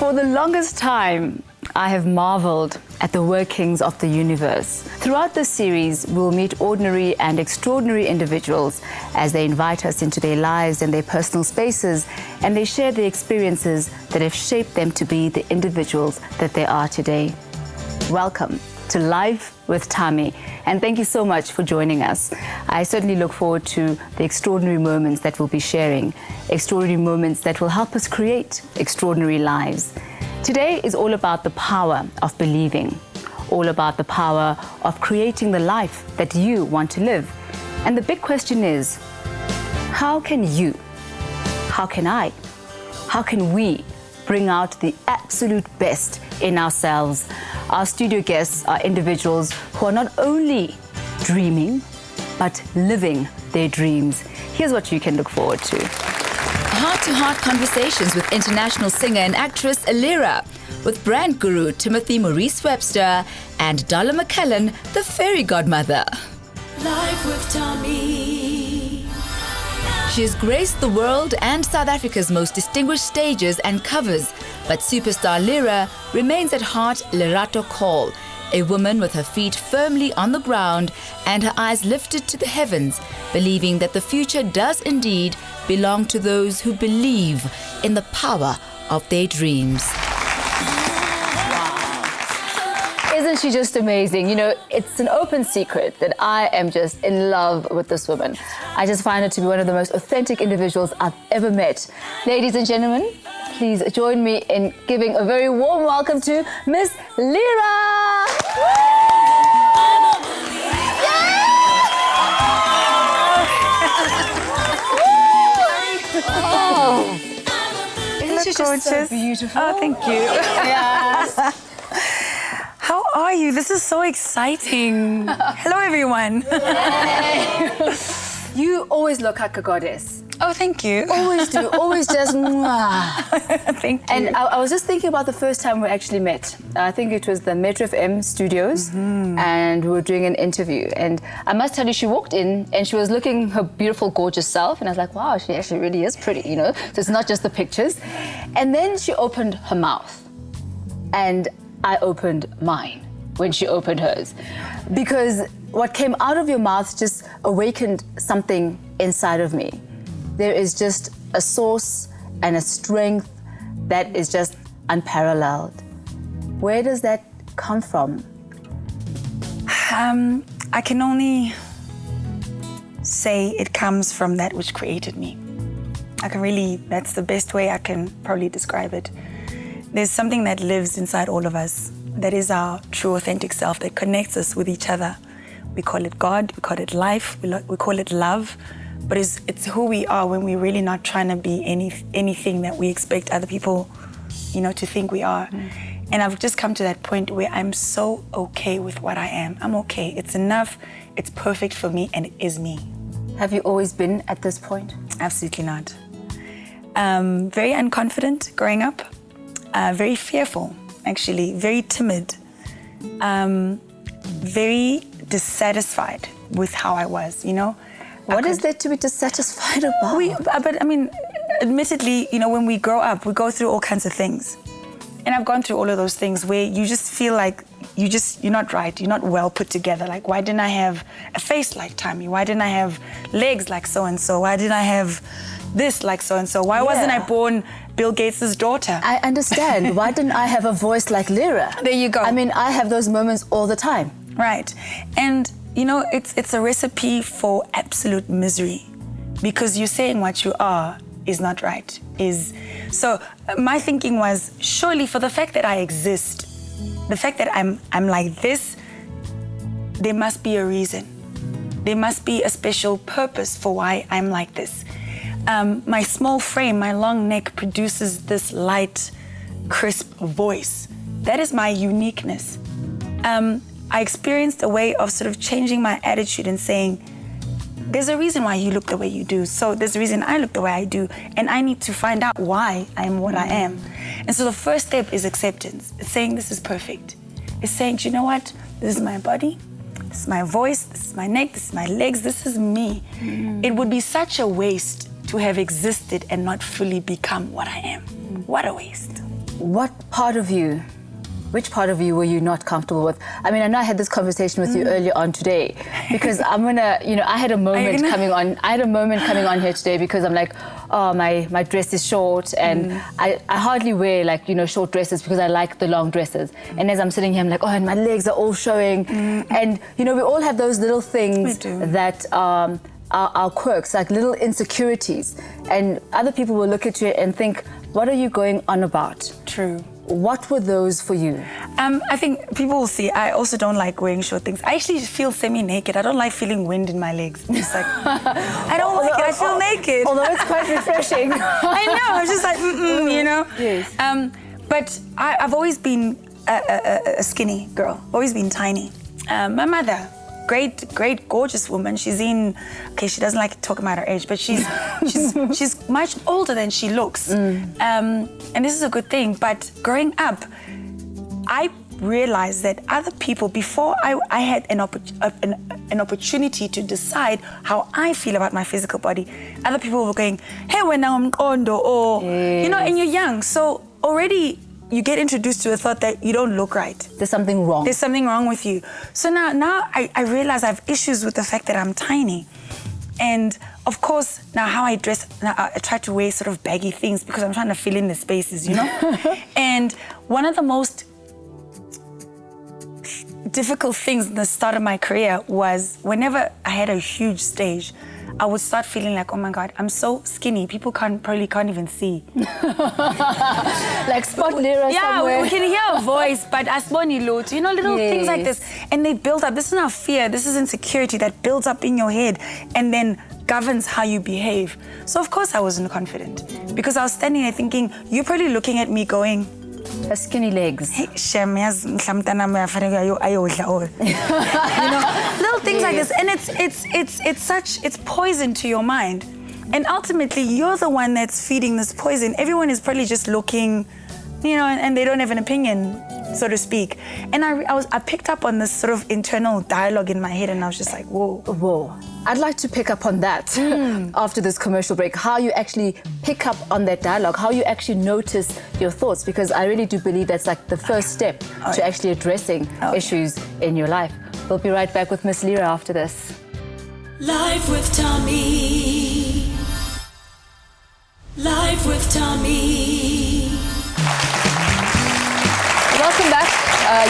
For the longest time, I have marveled at the workings of the universe. Throughout this series, we'll meet ordinary and extraordinary individuals as they invite us into their lives and their personal spaces, and they share the experiences that have shaped them to be the individuals that they are today. Welcome to Live with Tami, and thank you so much for joining us. I certainly look forward to the extraordinary moments that we'll be sharing, extraordinary moments that will help us create extraordinary lives. Today is all about the power of believing, all about the power of creating the life that you want to live. And the big question is, how can you, how can I, how can we bring out the absolute best in ourselves? Our studio guests are individuals who are not only dreaming, but living their dreams. Here's what you can look forward to. Heart-to-heart conversations with international singer and actress Lira, with brand guru Timothy Maurice Webster, and Dollar McKellen, the fairy godmother. Live with Tami. She has graced the world and South Africa's most distinguished stages and covers, but superstar Lira remains at heart Lerato Call, a woman with her feet firmly on the ground and her eyes lifted to the heavens, believing that the future does indeed belong to those who believe in the power of their dreams. Isn't she just amazing? You know, it's an open secret that I am just in love with this woman. I just find her to be one of the most authentic individuals I've ever met. Ladies and gentlemen, please join me in giving a very warm welcome to Miss Lira. Oh, isn't she just so beautiful? Oh, thank you. Yes. How are you? This is so exciting. Hello, everyone. You always look like a goddess. Oh, thank you. Always do. Always just mwah. Thank you. And I was just thinking about the first time we actually met. I think it was the Metro FM studios, and we were doing an interview. And I must tell you, she walked in and she was looking her beautiful, gorgeous self. And I was like, wow, she actually really is pretty, you know? So it's not just the pictures. And then she opened her mouth. And I opened mine when she opened hers. Because what came out of your mouth just awakened something inside of me. There is just a source and a strength that is just unparalleled. Where does that come from? I can only say it comes from that which created me. That's the best way I can probably describe it. There's something that lives inside all of us. That is our true authentic self that connects us with each other. We call it God, we call it life, we call it love. But it's who we are when we're really not trying to be anything that we expect other people, to think we are. And I've just come to that point where I'm so okay with what I am. I'm okay. It's enough. It's perfect for me, and it is me. Have you always been at this point? Absolutely not. Very unconfident growing up. Very fearful, actually. Very timid. Very dissatisfied with how I was, What is there to be dissatisfied about? But admittedly, when we grow up, we go through all kinds of things. And I've gone through all of those things where you just feel like you're not right, you're not well put together. Like, why didn't I have a face like Tami? Why didn't I have legs like so-and-so? Why didn't I have this like so-and-so? Why wasn't I born Bill Gates' daughter? I understand. Why didn't I have a voice like Lira? There you go. I mean, I have those moments all the time. Right. And it's a recipe for absolute misery, because you saying what you are is not right. So my thinking was, surely for the fact that I exist, the fact that I'm like this, there must be a reason. There must be a special purpose for why I'm like this. My small frame, my long neck produces this light, crisp voice. That is my uniqueness. I experienced a way of sort of changing my attitude and saying, there's a reason why you look the way you do, so there's a reason I look the way I do, and I need to find out why I am what I am. And so the first step is acceptance. It's saying this is perfect. It's saying, do you know what? This is my body, this is my voice, this is my neck, this is my legs, this is me. It would be such a waste to have existed and not fully become what I am. What a waste. which part of you were you not comfortable with? I mean, I know I had this conversation with you earlier on today because I had a moment coming on here today because I'm like, oh, my dress is short and I hardly wear like, short dresses because I like the long dresses. And as I'm sitting here, I'm like, oh, and my legs are all showing. And, we all have those little things that are quirks, like little insecurities. And other people will look at you and think, what are you going on about? True. What were those for you? I think people will see, I also don't like wearing short things. I actually feel semi-naked. I don't like feeling wind in my legs. It's like, I don't like it. I feel naked. Although it's quite refreshing. I know. I'm just like, Yes. But I've always been a skinny girl, always been tiny. My mother, great, gorgeous woman. She's she doesn't like to talk about her age, but she's much older than she looks. And this is a good thing. But growing up, I realized that other people, before I had an opportunity to decide how I feel about my physical body, other people were going, hey, when I'm kondo, or, and you're young. So already you get introduced to a thought that you don't look right. There's something wrong. There's something wrong with you. So now I realize I have issues with the fact that I'm tiny. And of course, now how I dress, now I try to wear sort of baggy things because I'm trying to fill in the spaces, And one of the most difficult things in the start of my career was whenever I had a huge stage, I would start feeling like, oh my God, I'm so skinny. People probably can't even see. Like spot Lira somewhere. Yeah, we can hear a voice, but asboni lot, little things like this. And they build up. This is not fear. This is insecurity that builds up in your head and then governs how you behave. So of course I wasn't confident because I was standing there thinking, you're probably looking at me going, her skinny legs. Hey, little things like this, and it's poison to your mind, and ultimately you're the one that's feeding this poison. Everyone is probably just looking, and they don't have an opinion, so to speak. And I picked up on this sort of internal dialogue in my head, and I was just like, whoa. I'd like to pick up on that after this commercial break, how you actually pick up on that dialogue, how you actually notice your thoughts, because I really do believe that's like the first step to actually addressing issues in your life. We'll be right back with Miss Lira after this. Life with Tommy. Life with Tommy. Welcome back.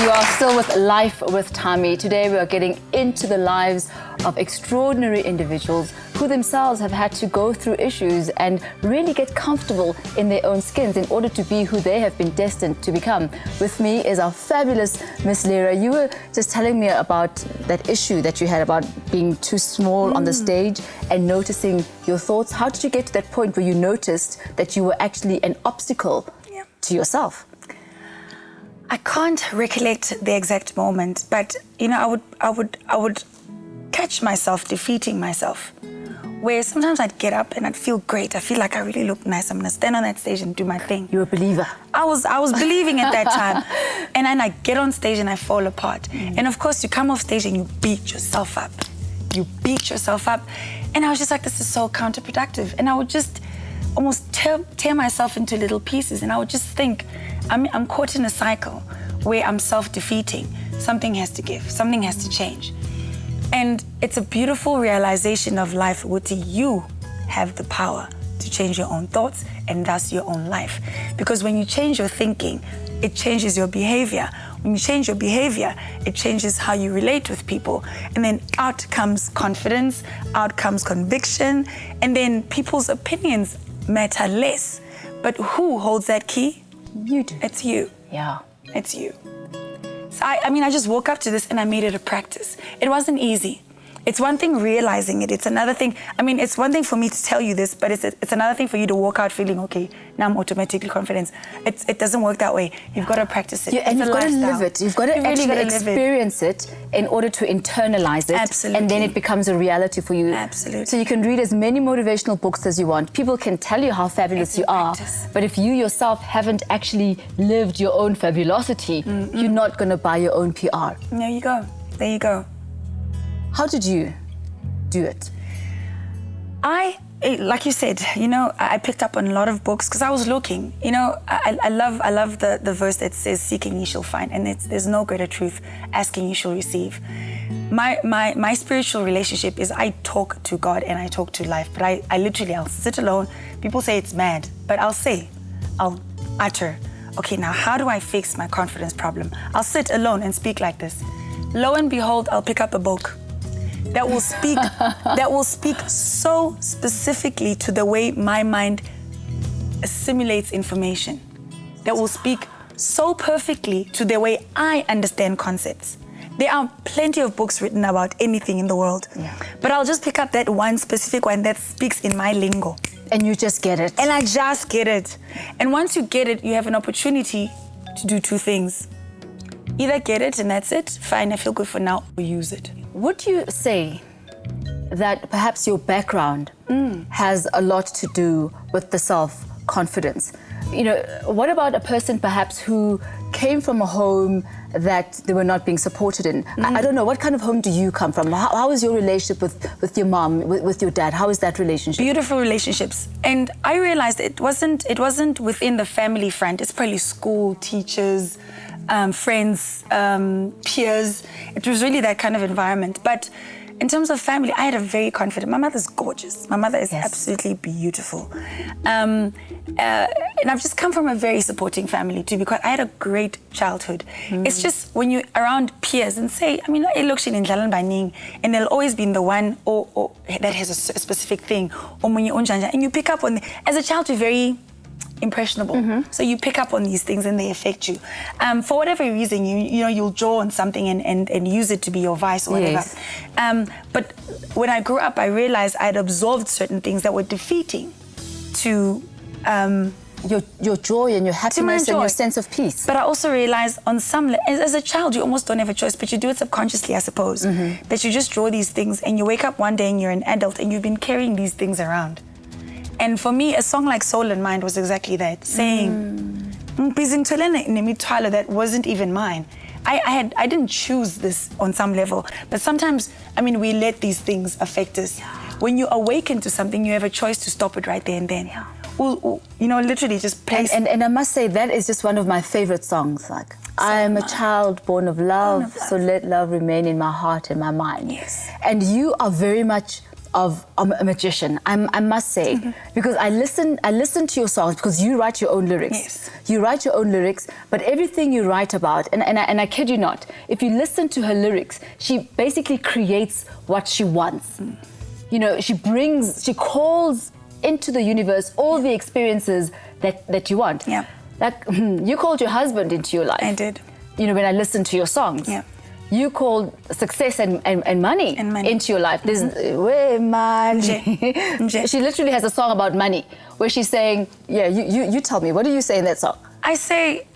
You are still with Life with Tommy. Today we are getting into the lives of extraordinary individuals who themselves have had to go through issues and really get comfortable in their own skins in order to be who they have been destined to become. With me is our fabulous Miss Lira. You were just telling me about that issue that you had about being too small on the stage and noticing your thoughts. How did you get to that point where you noticed that you were actually an obstacle to yourself? I can't recollect the exact moment, but I would catch myself defeating myself, where sometimes I'd get up and I'd feel great. I feel like I really look nice. I'm gonna stand on that stage and do my thing. You're a believer. I was believing at that time, and then I get on stage and I fall apart. And of course, you come off stage and you beat yourself up. And I was just like, this is so counterproductive. And I would just almost tear myself into little pieces, and I would just think, I'm caught in a cycle where I'm self-defeating. Something has to give, something has to change. And it's a beautiful realization of life, Wuti. You have the power to change your own thoughts and thus your own life. Because when you change your thinking, it changes your behavior. When you change your behavior, it changes how you relate with people. And then out comes confidence, out comes conviction, and then people's opinions matter less. But who holds that key? You do. It's you. Yeah. It's you. So I just woke up to this and I made it a practice. It wasn't easy. It's one thing realizing it. It's another thing. It's one thing for me to tell you this, but it's another thing for you to walk out feeling, okay, now I'm automatically confident. It doesn't work that way. You've got to practice it. And you've got to live it. You've got to actually experience it in order to internalize it. Absolutely. And then it becomes a reality for you. Absolutely. So you can read as many motivational books as you want. People can tell you how fabulous you are. But if you yourself haven't actually lived your own fabulosity, you're not going to buy your own PR. There you go. There you go. How did you do it? like you said, I picked up on a lot of books because I was looking. I love the verse that says, "Seeking ye shall find," and there's no greater truth. Asking you shall receive. My spiritual relationship is I talk to God and I talk to life, but I'll sit alone. People say it's mad, but I'll utter. Okay, now how do I fix my confidence problem? I'll sit alone and speak like this. Lo and behold, I'll pick up a book that will speak so specifically to the way my mind assimilates information, that will speak so perfectly to the way I understand concepts. There are plenty of books written about anything in the world, but I'll just pick up that one specific one that speaks in my lingo. And you just get it. And I just get it. And once you get it, you have an opportunity to do two things. Either get it and that's it, fine, I feel good for now, or use it. Would you say that perhaps your background has a lot to do with the self-confidence? What about a person perhaps who came from a home that they were not being supported in? I don't know, what kind of home do you come from? How is your relationship with your mom, with your dad? How is that relationship? Beautiful relationships. And I realized it wasn't within the family front. It's probably school, teachers, friends, peers. It was really that kind of environment. But in terms of family, I had a very confident. My mother's gorgeous. My mother is absolutely beautiful. And I've just come from a very supporting family too, because I had a great childhood. It's just when you're around peers and say, and there'll always be the one or that has a specific thing, and you pick up on, as a child, you're very impressionable. So you pick up on these things and they affect you. For whatever reason, you'll draw on something and use it to be your vice or whatever. But when I grew up, I realized I'd absorbed certain things that were defeating to your joy and your happiness and your sense of peace. But I also realized on some, as a child, you almost don't have a choice, but you do it subconsciously, I suppose. That you just draw these things and you wake up one day and you're an adult and you've been carrying these things around. And for me, a song like Soul and Mind was exactly that, saying, that wasn't even mine. I didn't choose this on some level, but sometimes, we let these things affect us. When you awaken to something, you have a choice to stop it right there and then. Literally just place. And I must say, that is just one of my favorite songs. Like, I am a child born of love, so let love remain in my heart and my mind. Yes. And you are very much of a magician, I must say, because I listen to your songs because you write your own lyrics. Yes. You write your own lyrics, but everything you write about, and I kid you not, if you listen to her lyrics, she basically creates what she wants. She calls into the universe all the experiences that you want. Yeah. Like, you called your husband into your life. I did. When I listened to your songs. Yeah. You called success and money into your life. There's where money. She literally has a song about money where she's saying, you tell me, what do you say in that song? I say,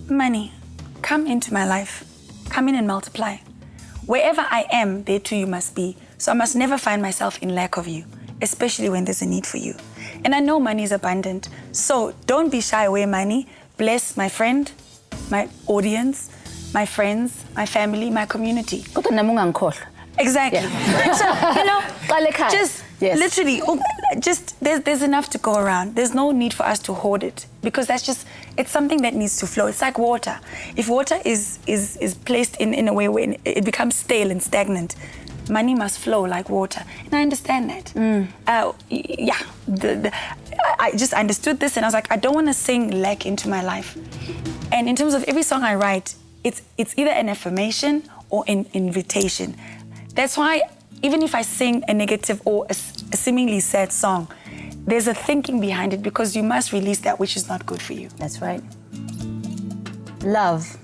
money, come into my life. Come in and multiply. Wherever I am, there too you must be. So I must never find myself in lack of you, especially when there's a need for you. And I know money is abundant. So don't be shy away, money. Bless my friend, my audience, my friends, my family, my community. Exactly. Yeah. So, literally, there's enough to go around. There's no need for us to hoard it, because it's something that needs to flow. It's like water. If water is placed in a way where it becomes stale and stagnant, money must flow like water. And I understand that. I just understood this and I was like, I don't want to sing lack into my life. And in terms of every song I write, it's either an affirmation or an invitation. That's why even if I sing a negative or a seemingly sad song, there's a thinking behind it, because you must release that which is not good for you. That's right. Love.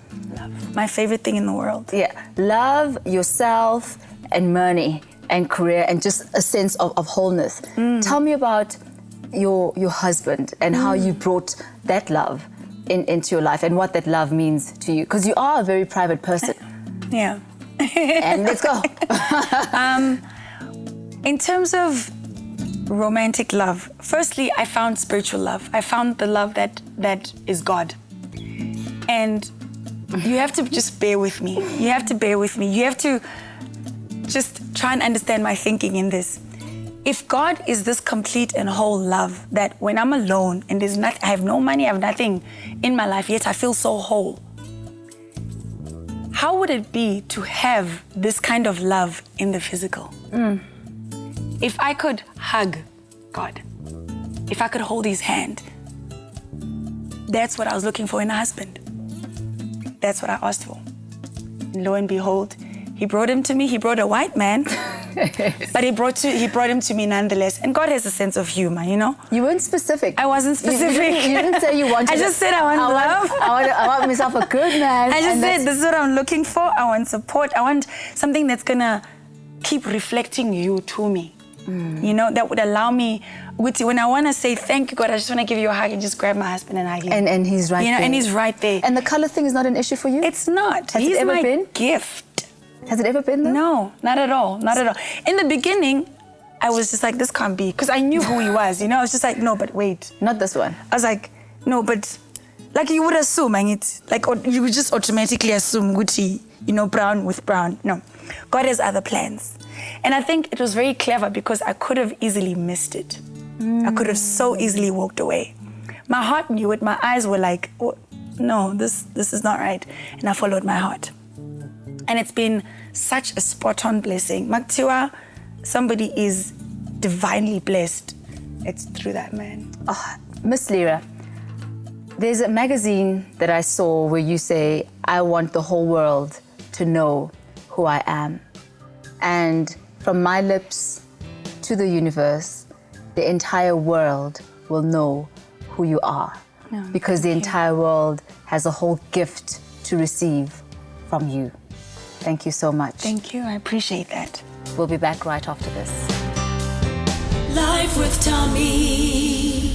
My favorite thing in the world. Yeah. Love, yourself, and money, and career, and just a sense of wholeness. Tell me about your husband and how you brought that love into your life and what that love means to you, because you are a very private person. Yeah. And let's go. In terms of romantic love, firstly, I found spiritual love. I found the love that is God. And you have to just bear with me. You have to bear with me. You have to just try and understand my thinking in this. if God is this complete and whole love that when I'm alone and there's not, I have no money, I have nothing in my life, yet I feel so whole, how would it be to have this kind of love in the physical? If I could hug God, if I could hold his hand, that's what I was looking for in a husband. That's what I asked for. And lo and behold, he brought him to me. He brought a white man, but he brought him to me nonetheless. And God has a sense of humor, you know? You weren't specific. I wasn't specific. You didn't say you wanted I just said I want love. I want myself a good man. I just said, this is what I'm looking for. I want support. I want something that's going to keep reflecting you to me. You know, that would allow me, when I want to say, thank you, God, I just want to give you a hug and just grab my husband and hug him. And he's right there. And he's right there. And the color thing is not an issue for you? It's not. Has He's it ever my been? gift. Has it ever been though? No, not at all. Not at all. In the beginning, I was just like, this can't be. Because I knew who he was, you know? I was just like, no, but wait. Not this one. I was like, no, but like you would assume, you would just automatically assume Gucci, you know, brown with brown. No, God has other plans. And I think it was very clever because I could have easily missed it. I could have so easily walked away. My heart knew it. My eyes were like, oh, no, this is not right. And I followed my heart. And it's been such a spot-on blessing. Maktiwa, somebody is divinely blessed. It's through that man. Oh, Miss Lira, there's a magazine that I saw where you say, I want the whole world to know who I am. And from my lips to the universe, the entire world will know who you are. No, because the entire world has a whole gift to receive from you. Thank you so much. Thank you. I appreciate that. We'll be back right after this. Life with Tommy.